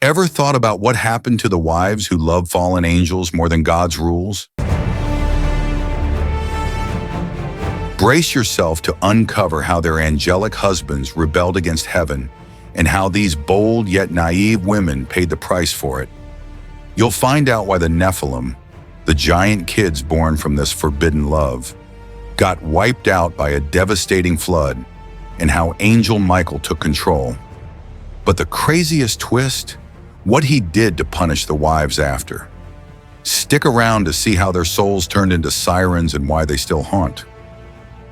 Ever thought about what happened to the wives who love fallen angels more than God's rules? Brace yourself to uncover how their angelic husbands rebelled against heaven and how these bold yet naive women paid the price for it. You'll find out why the Nephilim, the giant kids born from this forbidden love, got wiped out by a devastating flood, and how Angel Michael took control. But the craziest twist? What he did to punish the wives after. Stick around to see how their souls turned into sirens and why they still haunt.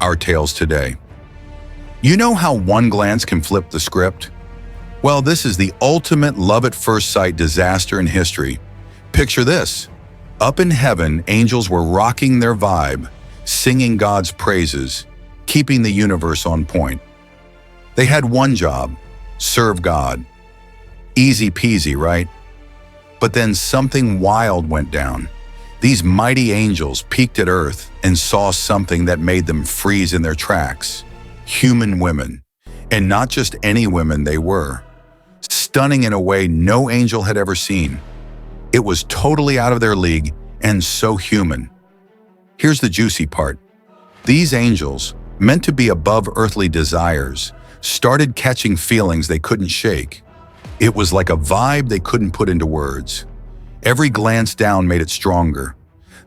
Our tales today. You know how one glance can flip the script? Well, this is the ultimate love-at-first-sight disaster in history. Picture this. Up in heaven, angels were rocking their vibe, singing God's praises, keeping the universe on point. They had one job: serve God. Easy peasy, right? But then something wild went down. These mighty angels peeked at Earth and saw something that made them freeze in their tracks. Human women. And not just any women they were. Stunning in a way no angel had ever seen. It was totally out of their league and so human. Here's the juicy part. These angels, meant to be above earthly desires, started catching feelings they couldn't shake. It was like a vibe they couldn't put into words. Every glance down made it stronger.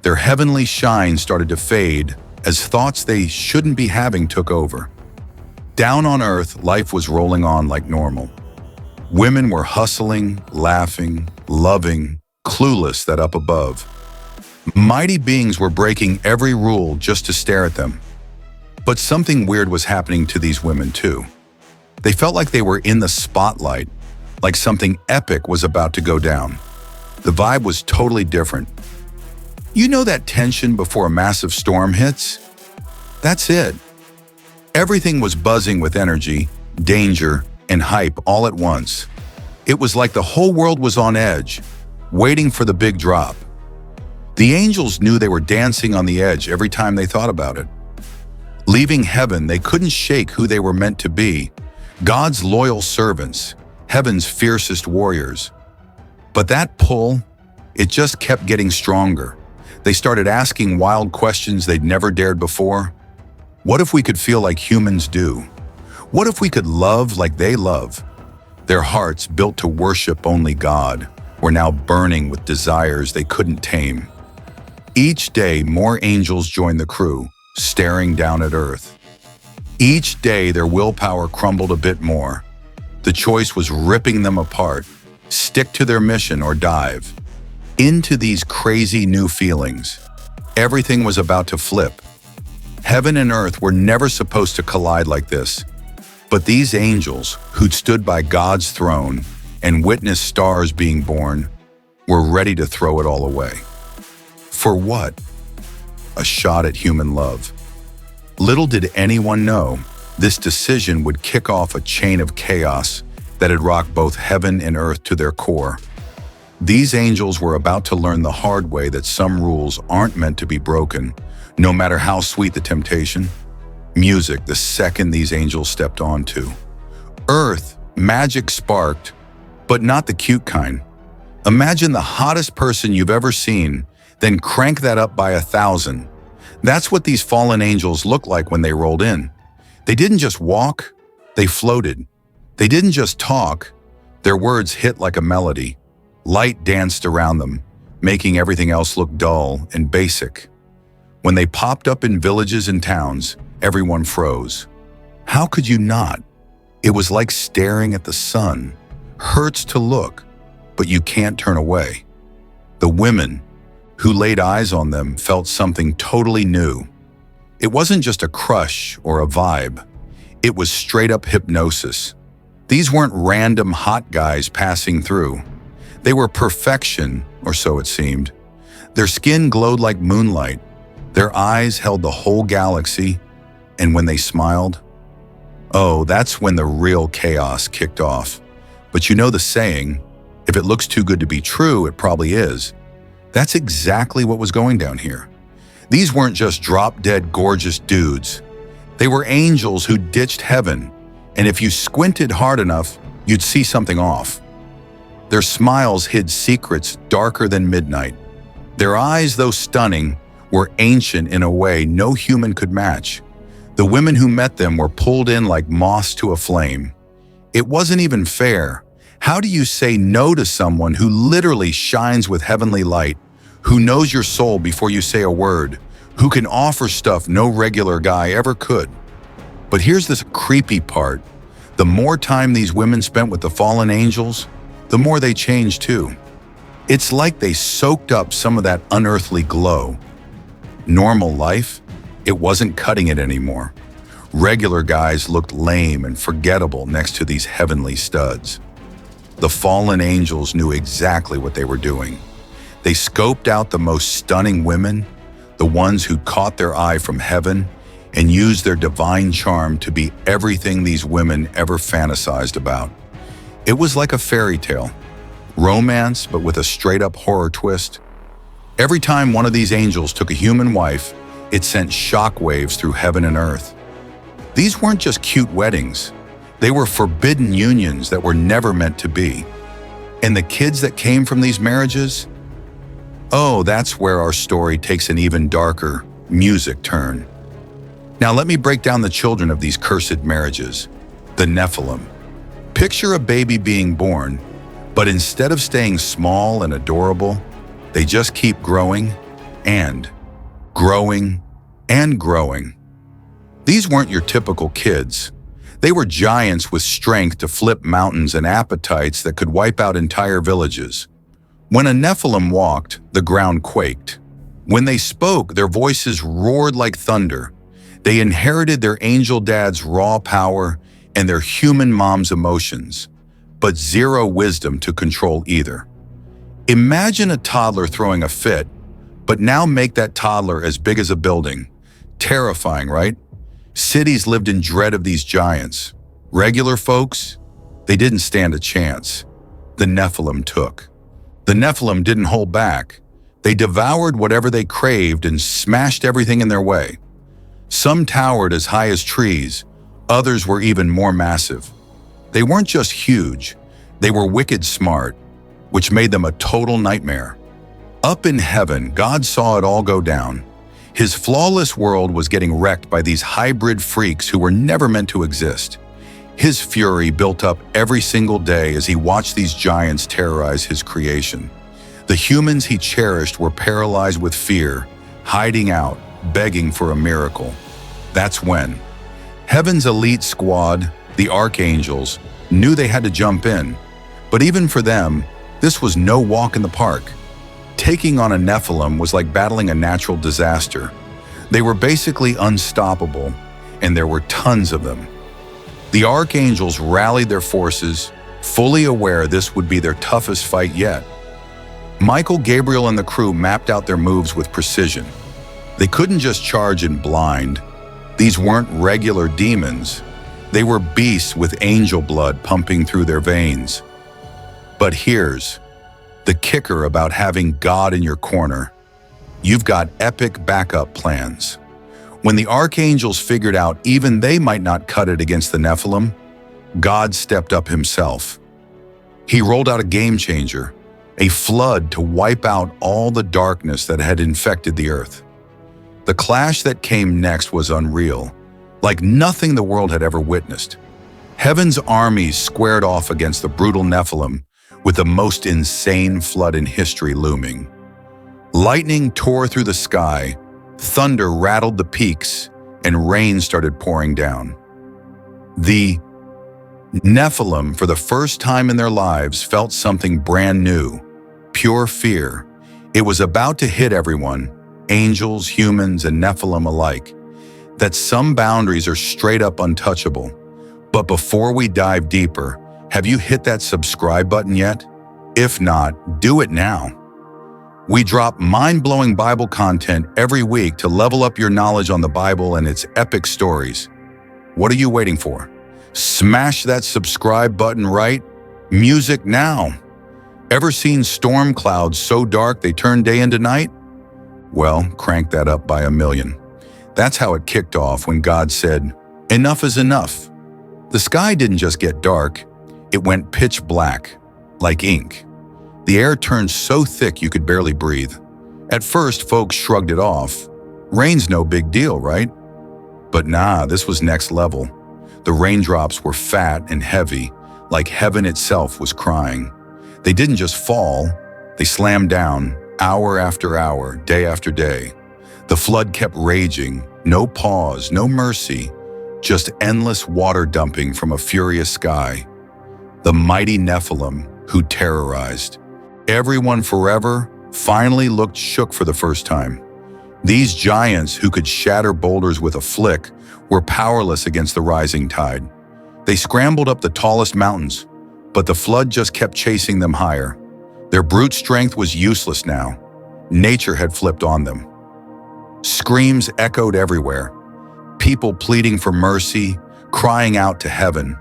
Their heavenly shine started to fade as thoughts they shouldn't be having took over. Down on Earth, life was rolling on like normal. Women were hustling, laughing, loving, clueless that up above. Mighty beings were breaking every rule just to stare at them. But something weird was happening to these women too. They felt like they were in the spotlight, like something epic was about to go down. The vibe was totally different. You know that tension before a massive storm hits? That's it. Everything was buzzing with energy, danger, and hype all at once. It was like the whole world was on edge, waiting for the big drop. The angels knew they were dancing on the edge every time they thought about it. Leaving heaven, they couldn't shake who they were meant to be, God's loyal servants, heaven's fiercest warriors. But that pull, it just kept getting stronger. They started asking wild questions they'd never dared before. What if we could feel like humans do? What if we could love like they love? Their hearts, built to worship only God, were now burning with desires they couldn't tame. Each day, more angels joined the crew, staring down at Earth. Each day, their willpower crumbled a bit more. The choice was ripping them apart. Stick to their mission or dive into these crazy new feelings. Everything was about to flip. Heaven and earth were never supposed to collide like this. But these angels, who'd stood by God's throne and witnessed stars being born, were ready to throw it all away. For what? A shot at human love. Little did anyone know, this decision would kick off a chain of chaos that had rocked both heaven and earth to their core. These angels were about to learn the hard way that some rules aren't meant to be broken, no matter how sweet the temptation. Music the second these angels stepped onto. Earth, magic sparked, but not the cute kind. Imagine the hottest person you've ever seen, then crank that up by 1,000. That's what these fallen angels looked like when they rolled in. They didn't just walk, they floated. They didn't just talk, their words hit like a melody. Light danced around them, making everything else look dull and basic. When they popped up in villages and towns, everyone froze. How could you not? It was like staring at the sun. Hurts to look, but you can't turn away. The women who laid eyes on them felt something totally new. It wasn't just a crush or a vibe. It was straight-up hypnosis. These weren't random hot guys passing through. They were perfection, or so it seemed. Their skin glowed like moonlight. Their eyes held the whole galaxy. And when they smiled, oh, that's when the real chaos kicked off. But you know the saying, if it looks too good to be true, it probably is. That's exactly what was going down here. These weren't just drop-dead gorgeous dudes. They were angels who ditched heaven, and if you squinted hard enough, you'd see something off. Their smiles hid secrets darker than midnight. Their eyes, though stunning, were ancient in a way no human could match. The women who met them were pulled in like moths to a flame. It wasn't even fair. How do you say no to someone who literally shines with heavenly light, who knows your soul before you say a word, who can offer stuff no regular guy ever could? But here's the creepy part. The more time these women spent with the fallen angels, the more they changed too. It's like they soaked up some of that unearthly glow. Normal life? It wasn't cutting it anymore. Regular guys looked lame and forgettable next to these heavenly studs. The fallen angels knew exactly what they were doing. They scoped out the most stunning women, the ones who caught their eye from heaven, and used their divine charm to be everything these women ever fantasized about. It was like a fairy tale. Romance, but with a straight-up horror twist. Every time one of these angels took a human wife, it sent shockwaves through heaven and earth. These weren't just cute weddings. They were forbidden unions that were never meant to be. And the kids that came from these marriages? Oh, that's where our story takes an even darker, music turn. Now let me break down the children of these cursed marriages. The Nephilim. Picture a baby being born, but instead of staying small and adorable, they just keep growing and growing and growing. These weren't your typical kids. They were giants with strength to flip mountains and appetites that could wipe out entire villages. When a Nephilim walked, the ground quaked. When they spoke, their voices roared like thunder. They inherited their angel dad's raw power and their human mom's emotions, but zero wisdom to control either. Imagine a toddler throwing a fit, but now make that toddler as big as a building. Terrifying, right? Cities lived in dread of these giants. Regular folks, they didn't stand a chance. The Nephilim took. The Nephilim didn't hold back. They devoured whatever they craved and smashed everything in their way. Some towered as high as trees, others were even more massive. They weren't just huge, they were wicked smart, which made them a total nightmare. Up in heaven, God saw it all go down. His flawless world was getting wrecked by these hybrid freaks who were never meant to exist. His fury built up every single day as he watched these giants terrorize his creation. The humans he cherished were paralyzed with fear, hiding out, begging for a miracle. That's when heaven's elite squad, the archangels, knew they had to jump in. But even for them, this was no walk in the park. Taking on a Nephilim was like battling a natural disaster. They were basically unstoppable, and there were tons of them. The archangels rallied their forces, fully aware this would be their toughest fight yet. Michael, Gabriel, and the crew mapped out their moves with precision. They couldn't just charge in blind. These weren't regular demons. They were beasts with angel blood pumping through their veins. But here's the kicker about having God in your corner. You've got epic backup plans. When the archangels figured out even they might not cut it against the Nephilim, God stepped up himself. He rolled out a game changer, a flood to wipe out all the darkness that had infected the earth. The clash that came next was unreal, like nothing the world had ever witnessed. Heaven's armies squared off against the brutal Nephilim, with the most insane flood in history looming. Lightning tore through the sky, thunder rattled the peaks, and rain started pouring down. The Nephilim, for the first time in their lives, felt something brand new, pure fear. It was about to hit everyone, angels, humans, and Nephilim alike, that some boundaries are straight up untouchable. But before we dive deeper, have you hit that subscribe button yet? If not, do it now. We drop mind-blowing Bible content every week to level up your knowledge on the Bible and its epic stories. What are you waiting for? Smash that subscribe button right? Music now. Ever seen storm clouds so dark they turn day into night? Well, crank that up by 1,000,000. That's how it kicked off when God said, "Enough is enough." The sky didn't just get dark, it went pitch black. like ink. The air turned so thick you could barely breathe. At first, folks shrugged it off. Rain's no big deal, right? But nah, this was next level. The raindrops were fat and heavy, like heaven itself was crying. They didn't just fall, they slammed down, hour after hour, day after day. The flood kept raging, no pause, no mercy, just endless water dumping from a furious sky. The mighty Nephilim, who terrorized everyone forever, finally looked shook for the first time. These giants who could shatter boulders with a flick were powerless against the rising tide. They scrambled up the tallest mountains, but the flood just kept chasing them higher. Their brute strength was useless now. Nature had flipped on them. Screams echoed everywhere, people pleading for mercy, crying out to heaven.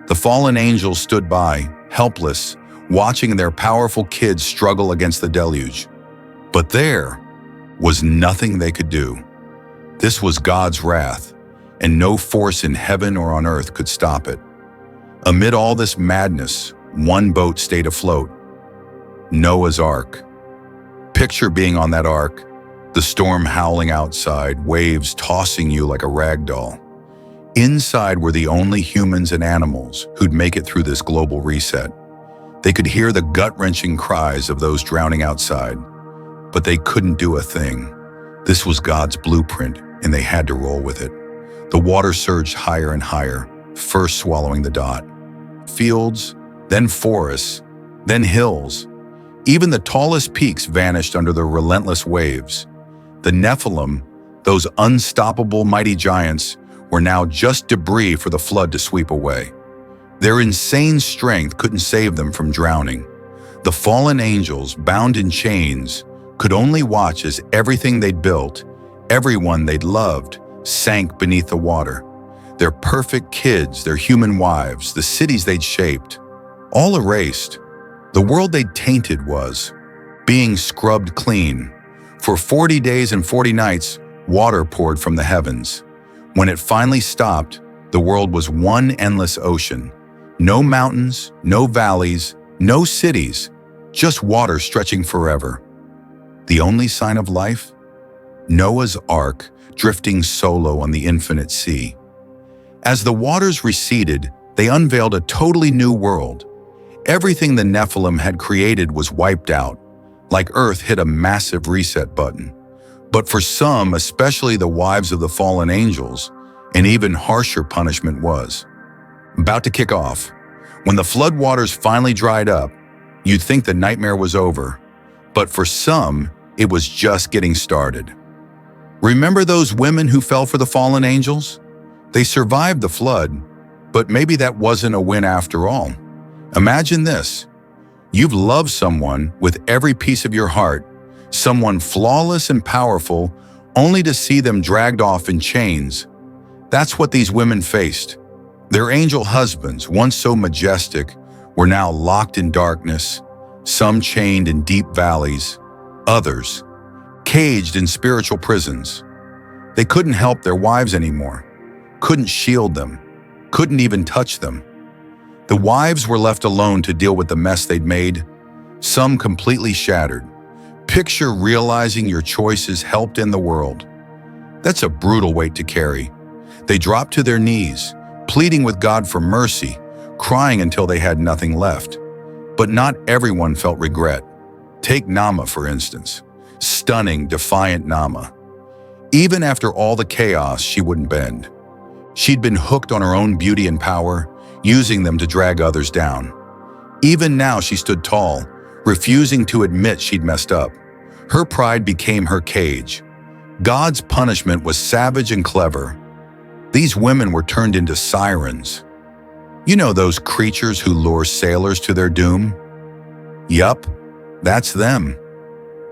The fallen angels stood by, helpless, watching their powerful kids struggle against the deluge. But there was nothing they could do. This was God's wrath, and no force in heaven or on earth could stop it. Amid all this madness, one boat stayed afloat: Noah's Ark. Picture being on that ark, the storm howling outside, waves tossing you like a rag doll. Inside were the only humans and animals who'd make it through this global reset. They could hear the gut-wrenching cries of those drowning outside, but they couldn't do a thing. This was God's blueprint, and they had to roll with it. The water surged higher and higher, first swallowing the dot. Fields, then forests, then hills. Even the tallest peaks vanished under the relentless waves. The Nephilim, those unstoppable mighty giants, were now just debris for the flood to sweep away. Their insane strength couldn't save them from drowning. The fallen angels, bound in chains, could only watch as everything they'd built, everyone they'd loved, sank beneath the water. Their perfect kids, their human wives, the cities they'd shaped, all erased. The world they'd tainted was being scrubbed clean. For 40 days and 40 nights, water poured from the heavens. When it finally stopped, the world was one endless ocean. No mountains, no valleys, no cities, just water stretching forever. The only sign of life? Noah's Ark drifting solo on the infinite sea. As the waters receded, they unveiled a totally new world. Everything the Nephilim had created was wiped out, like Earth hit a massive reset button. But for some, especially the wives of the fallen angels, an even harsher punishment was about to kick off. When the flood waters finally dried up, you'd think the nightmare was over. But for some, it was just getting started. Remember those women who fell for the fallen angels? They survived the flood, but maybe that wasn't a win after all. Imagine this. You've loved someone with every piece of your heart, someone flawless and powerful, only to see them dragged off in chains. That's what these women faced. Their angel husbands, once so majestic, were now locked in darkness, some chained in deep valleys, others caged in spiritual prisons. They couldn't help their wives anymore, couldn't shield them, couldn't even touch them. The wives were left alone to deal with the mess they'd made, some completely shattered. Picture realizing your choices helped end the world. That's a brutal weight to carry. They dropped to their knees, pleading with God for mercy, crying until they had nothing left. But not everyone felt regret. Take Nama, for instance. Stunning, defiant Nama. Even after all the chaos, she wouldn't bend. She'd been hooked on her own beauty and power, using them to drag others down. Even now she stood tall, refusing to admit she'd messed up. Her pride became her cage. God's punishment was savage and clever. These women were turned into sirens. You know those creatures who lure sailors to their doom? Yup, that's them.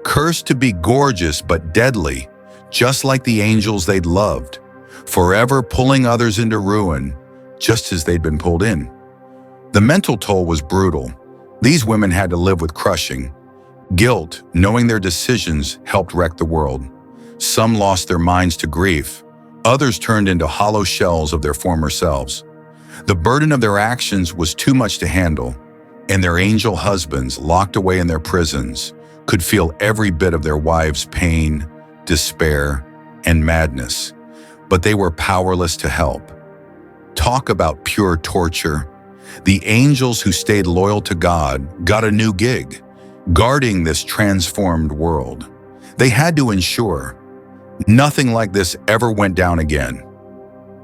Cursed to be gorgeous but deadly, just like the angels they'd loved, forever pulling others into ruin, just as they'd been pulled in. The mental toll was brutal. These women had to live with crushing guilt, knowing their decisions helped wreck the world. Some lost their minds to grief. Others turned into hollow shells of their former selves. The burden of their actions was too much to handle. and their angel husbands, locked away in their prisons, could feel every bit of their wives' pain, despair, and madness, but they were powerless to help. Talk about pure torture. The angels who stayed loyal to God got a new gig, guarding this transformed world. They had to ensure nothing like this ever went down again.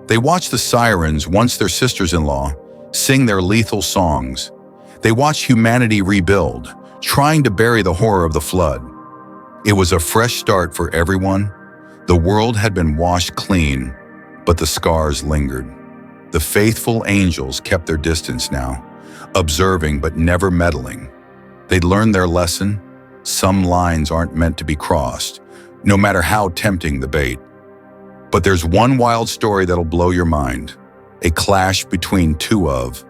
They watched the sirens, once their sisters-in-law, sing their lethal songs. They watched humanity rebuild, trying to bury the horror of the flood. It was a fresh start for everyone. The world had been washed clean, but the scars lingered. The faithful angels kept their distance now, observing but never meddling. They'd learned their lesson. Some lines aren't meant to be crossed, no matter how tempting the bait. But there's one wild story that'll blow your mind. A clash between two of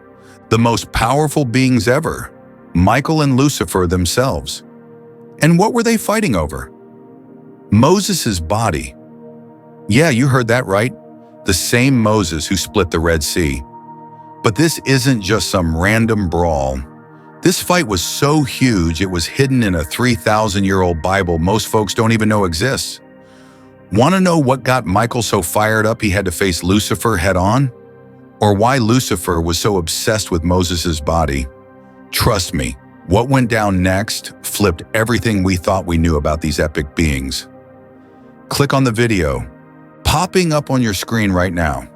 the most powerful beings ever, Michael and Lucifer themselves. And what were they fighting over? Moses' body. Yeah, you heard that right. The same Moses who split the Red Sea. But this isn't just some random brawl. This fight was so huge it was hidden in a 3,000-year-old Bible most folks don't even know exists. Want to know what got Michael so fired up he had to face Lucifer head-on? Or why Lucifer was so obsessed with Moses' body? Trust me, what went down next flipped everything we thought we knew about these epic beings. Click on the video, popping up on your screen right now.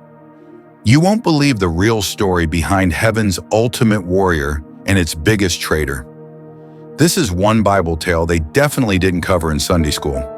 You won't believe the real story behind heaven's ultimate warrior and its biggest traitor. This is one Bible tale they definitely didn't cover in Sunday school.